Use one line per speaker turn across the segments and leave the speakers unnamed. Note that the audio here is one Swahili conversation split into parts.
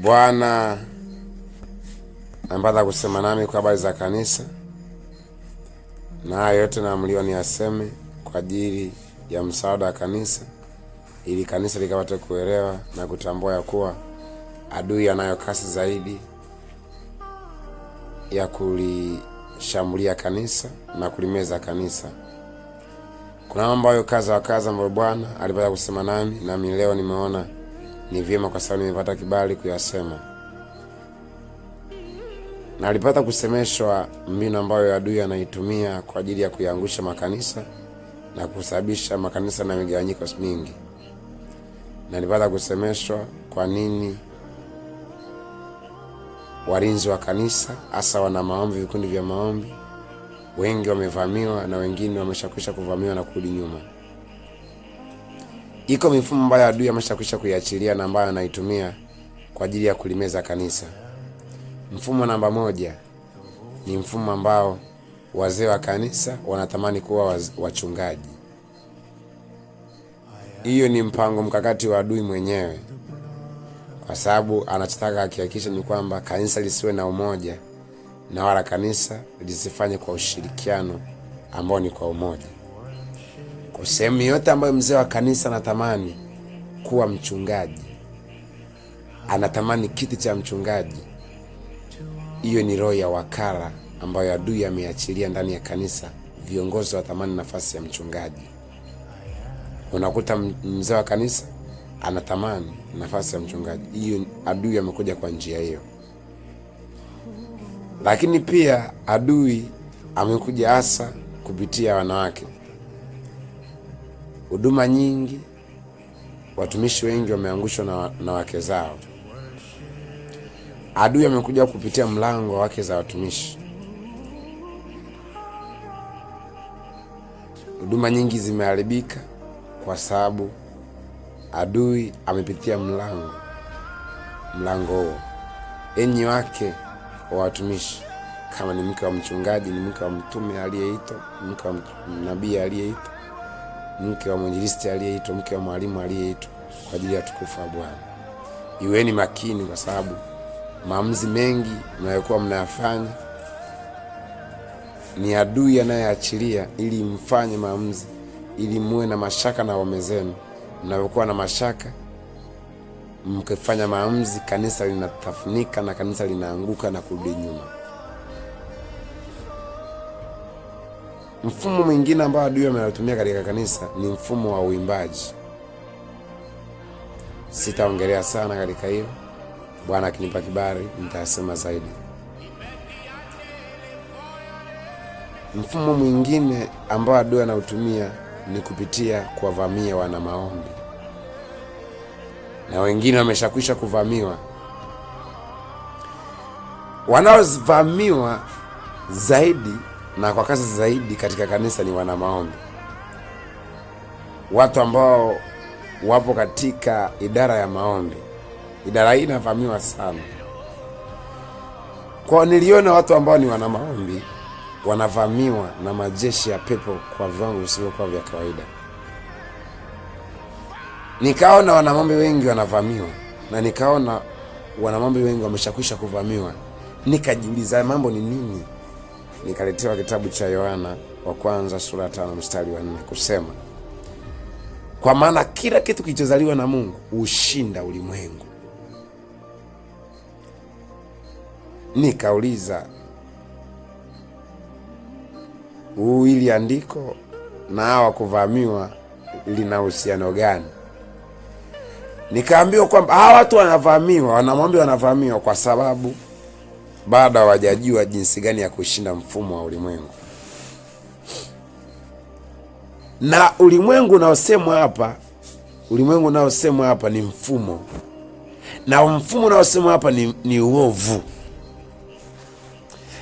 Bwana amepata kusema nami kwa habari za kanisa, na haya yote naamliwa ni aseme kwa ajili ya msaada wa kanisa, ili kanisa likapate kuelewa na kutambua ya kuwa adui anayo kasi zaidi ya kulishambulia kanisa na kulimeza kanisa. Kuna mambo hayo kaza wa kaza ambayo Bwana alipata kusema nami leo nimeona ni vyema kwa sababu nimepata kibali kuyasema. Na alipata kusemeshwa mbinu ambayo adui anaitumia kwa ajili ya kuyaangusha makanisa na kusababisha makanisa na migawanyiko mingi. Na alipata kusemeshwa kwa nini walinzi wa kanisa, hasa wana maombi, vikundi vya maombi, wengi wamevamiwa na wengine wameshakwisha kuvamiwa na kurudi nyuma. Iko mifumo ambayo adui ameshakwisha kuiachilia na ambayo anaitumia kwa ajili ya kulimeza kanisa. Mfumo namba moja ni mfumo ambao wazee wa kanisa wanatamani kuwa wachungaji. Hiyo ni mpango mkakati wa adui mwenyewe, kwa sababu anachotaka akihakikisha ni kwamba kanisa lisiwe na umoja na wala kanisa lisifanye kwa ushirikiano ambao ni kwa umoja. Kwa sehemu yote ambayo mzee wa kanisa anatamani kuwa mchungaji, anatamani kiti cha mchungaji, hiyo ni roho ya wakala ambayo adui ameachilia ndani ya kanisa. Viongozi watamani nafasi ya mchungaji. Unakuta mzee wa kanisa anatamani nafasi ya mchungaji. Hiyo adui amekuja kwa njia hiyo. Lakini pia adui amekuja hasa kupitia wanawake. Huduma nyingi, watumishi wengi wameangushwa na wake zao. Adui amekuja kupitia mlango wa wake za watumishi. Huduma nyingi zimeharibika kwa sababu adui amepitia mlango huo. Enyi wake wa watumishi, kama ni mke wa mchungaji, ni mke wa mtume aliyeitwa, mke wa nabii aliyeitwa, mke wa mwinjilisti aliyeitwa, mke wa mwalimu aliyeitwa kwa ajili ya tukufu wa Bwana, iweni makini, kwa sababu maamuzi mengi mnayokuwa mnayafanya ni adui anayeachilia ili mfanye maamuzi, ili muwe na mashaka na waume zenu. Mnapokuwa na mashaka, mkifanya maamuzi, kanisa linatafunika na kanisa linaanguka na kurudi nyuma. Mfumo mwingine ambao adui anatumia katika kanisa ni mfumo wa uimbaji. Sitaongelea sana katika hiyo. Bwana akinipa kibali nitasema zaidi. Mfumo mwingine ambao adui anautumia ni kupitia kuwavamia wana maombi. Na wengine wameshakwisha kuvamiwa. Wanaovamiwa zaidi na kwa kasi zaidi katika kanisa ni wana maombi. Watu ambao wapo katika idara ya maombi. Idara hii inavamiwa sana. Kwa niliona watu ambao ni wana maombi wanavamiwa na majeshi ya pepo kwa viwango visivyokuwa vya kawaida. Nikaona wana maombi wengi wanavamiwa, na nikaona wana maombi wengi wameshakwisha kuvamiwa. Nikajiuliza mambo ni nini? Nikaletewa kitabu cha Yohana wa kwanza sura ya 5 mstari wa 4 kusema, kwa maana kila kitu kilichozaliwa na Mungu hushinda ulimwengu. Nikauliza, hili andiko na hawa kuvamiwa lina uhusiano gani? Nikaambiwa kwamba hawa watu wanavamiwa, wanamwambia wanavamiwa kwa sababu bado hawajajua jinsi gani ya kushinda mfumo wa ulimwengu. Na ulimwengu unaosemwa hapa ni mfumo. Na mfumo unaosemwa hapa ni uovu.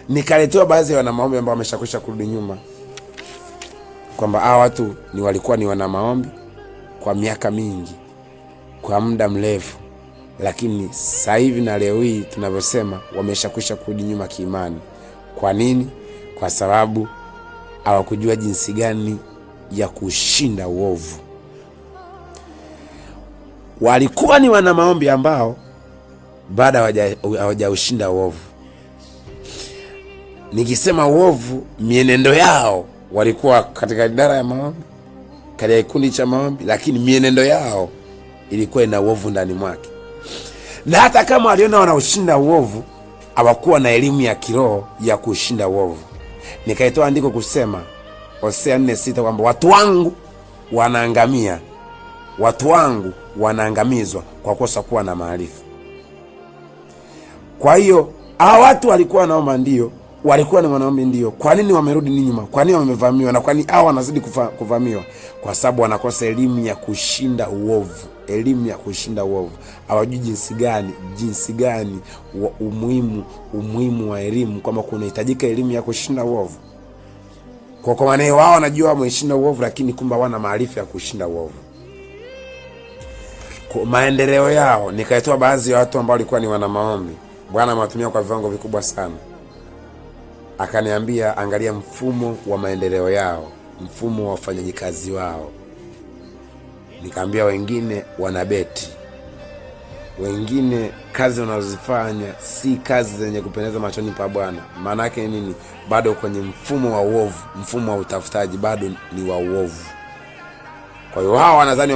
Nikaletewa baadhi ya wana maombi ambao wameshakwisha kurudi nyuma, kwamba hawa watu walikuwa ni wana maombi kwa miaka mingi, kwa muda mrefu, lakini sasa hivi na leo hii tunavyosema wameshakwisha kurudi nyuma kiimani. Kwa nini? Kwa sababu hawakujua jinsi gani ya kushinda uovu. Walikuwa ni wana maombi ambao baada hawajaushinda uovu. Nikisema uovu, mienendo yao, walikuwa katika idara ya maombi, katika kikundi cha maombi, lakini mienendo yao ilikuwa ina uovu ndani mwake. Na hata kama waliona wanaushinda uovu, hawakuwa na elimu ya kiroho ya kushinda uovu. Nikaitoa andiko kusema Hosea 4:6 kwamba watu wangu wanaangamia, watu wangu wanaangamizwa kwa kosa kuwa na maarifa. Kwa hiyo hawa watu walikuwa wanaomba, ndio walikuwa ni wanaomba, ndio. Kwa nini wamerudi nyuma? Kwa nini wamevamiwa? Na kwa nini hao wanazidi kuvamiwa? Kwa sababu wanakosa elimu ya kushinda uovu. Elimu ya kushinda uovu. Hawajui jinsi gani umuhimu wa elimu, kwamba kunahitajika elimu ya kushinda uovu. Kwa maana wao wanajua wameshinda uovu, lakini kumbe hawana maarifa ya kushinda uovu. Kwa maendeleo yao, nikaitoa baadhi ya watu ambao walikuwa ni wana maombi. Bwana amewatumia kwa viwango vikubwa sana. Akaniambia angalia mfumo wa maendeleo yao, mfumo wa ufanyaji kazi wao. Nikaambia wengine wanabeti, wengine kazi wanazozifanya si kazi zenye kupendeza machoni pa Bwana. Maana yake nini? Bado kwenye mfumo wa uovu, mfumo wa utafutaji bado ni wa uovu. Kwa hiyo hao wanadhani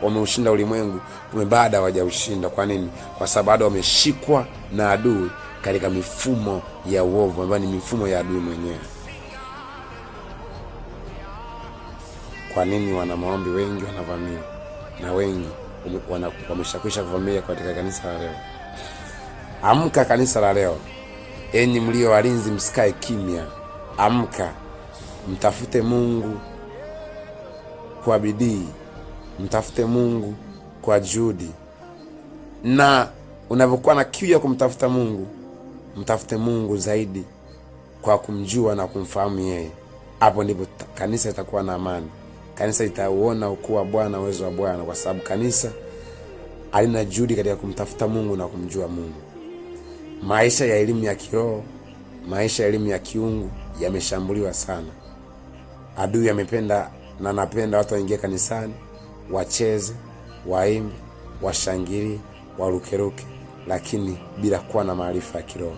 wameushinda ulimwengu, bado hawajaushinda. Kwa nini? Kwa sababu bado wameshikwa na adui katika mifumo ya uovu ambayo ni mifumo ya adui mwenyewe. Kwa nini wana maombi wengi wanavamia na wengi wameshakwisha kuvamia katika kanisa la leo? Amka kanisa la leo, enyi mlio walinzi, msikae kimya. Amka, mtafute Mungu kwa bidii, mtafute Mungu kwa juhudi. Na unavyokuwa na kiu ya kumtafuta Mungu, mtafute Mungu zaidi kwa kumjua na kumfahamu yeye. Hapo ndipo kanisa itakuwa na amani. Kanisa itauona ukuu wa Bwana, uwezo wa Bwana, kwa sababu kanisa halina juhudi katika kumtafuta Mungu na kumjua Mungu. Maisha ya elimu ya kiroho, maisha ya elimu ya kiungu yameshambuliwa sana. Adui amependa na anapenda watu waingie kanisani, wacheze, waimbe, washangilie, warukeruke, lakini bila kuwa na maarifa ya kiroho,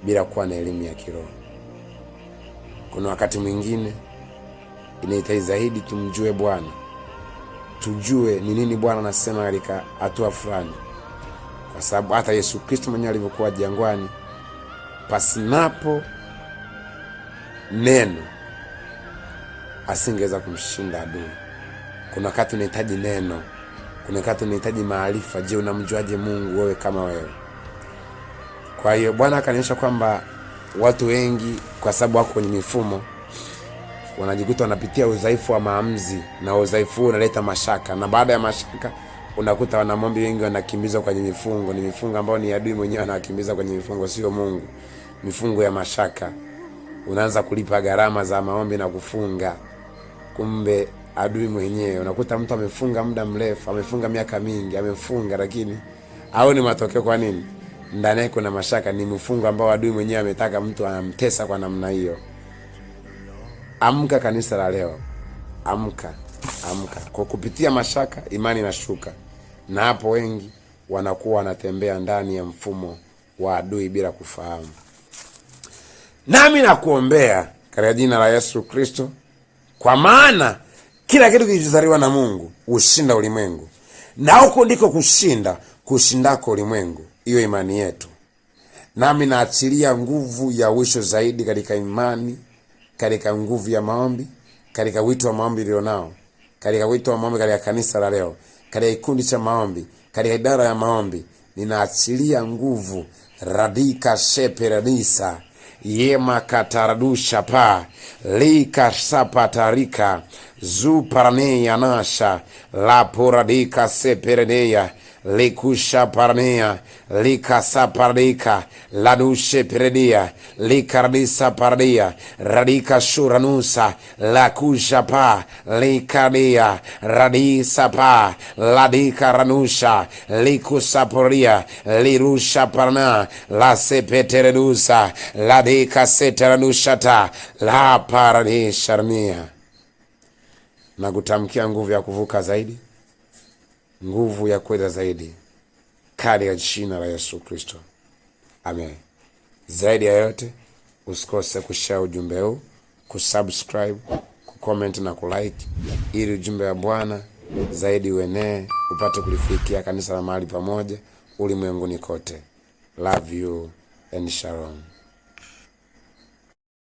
bila kuwa na elimu ya kiroho. Kuna wakati mwingine inahitaji zaidi tumjue Bwana, tujue ni nini Bwana anasema katika hatua fulani, kwa sababu hata Yesu Kristo mwenyewe alivyokuwa jangwani, pasinapo neno asingeweza kumshinda adui. Kuna wakati unahitaji neno, kuna wakati unahitaji maarifa. Je, unamjuaje Mungu wewe kama wewe? Kwa hiyo Bwana akanionyesha kwamba watu wengi, kwa sababu wako kwenye mifumo, wanajikuta wanapitia udhaifu wa maamuzi, na udhaifu huo unaleta mashaka, na baada ya mashaka unakuta wana maombi wengi wanakimbizwa kwenye mifungo. Ni mifungo ambayo ni adui mwenyewe anawakimbiza kwenye mifungo, sio Mungu. Mifungo ya mashaka. Unaanza kulipa gharama za maombi na kufunga, kumbe adui mwenyewe. Unakuta mtu amefunga muda mrefu, amefunga miaka mingi, amefunga lakini haoni matokeo. Kwa nini? Ndani yake kuna mashaka. Ni mfungo ambao adui mwenyewe ametaka mtu anamtesa kwa namna hiyo. Amka kanisa la leo, amka. Kwa kupitia mashaka imani inashuka, na hapo wengi wanakuwa wanatembea ndani ya mfumo wa adui bila kufahamu. Nami nakuombea katika jina la Yesu Kristo, kwa maana kila kitu kilichozaliwa na Mungu ushinda ulimwengu, na huko ndiko kushindako ulimwengu, hiyo imani yetu. Nami naachilia nguvu ya uisho zaidi katika imani, katika nguvu ya maombi, katika wito wa maombi ulionao, katika wito wa maombi katika kanisa la leo, katika kikundi cha maombi, katika idara ya maombi. Ninaachilia nguvu radika sheperadisa yema kataradusha pa lika sapatarika zuparane yanasha la poradika seperedeya likusha parnea lika saparadika ladushe peredia likardisa paradia radika shuranusa la kusha pa likadia radisa pa ladika ranusha likusaporia lirusha parna la sepeteredusa ladika seteranushata la paradisharnia. Na kutamkia nguvu ya kuvuka zaidi, nguvu ya kwenda zaidi, katika jina la Yesu Kristo, amen. Zaidi ya yote, usikose kushare ujumbe huu, kusubscribe, kucomment na kulike, ili ujumbe wa Bwana zaidi uenee, upate kulifikia kanisa la mahali pamoja ulimwenguni kote. Love you and shalom.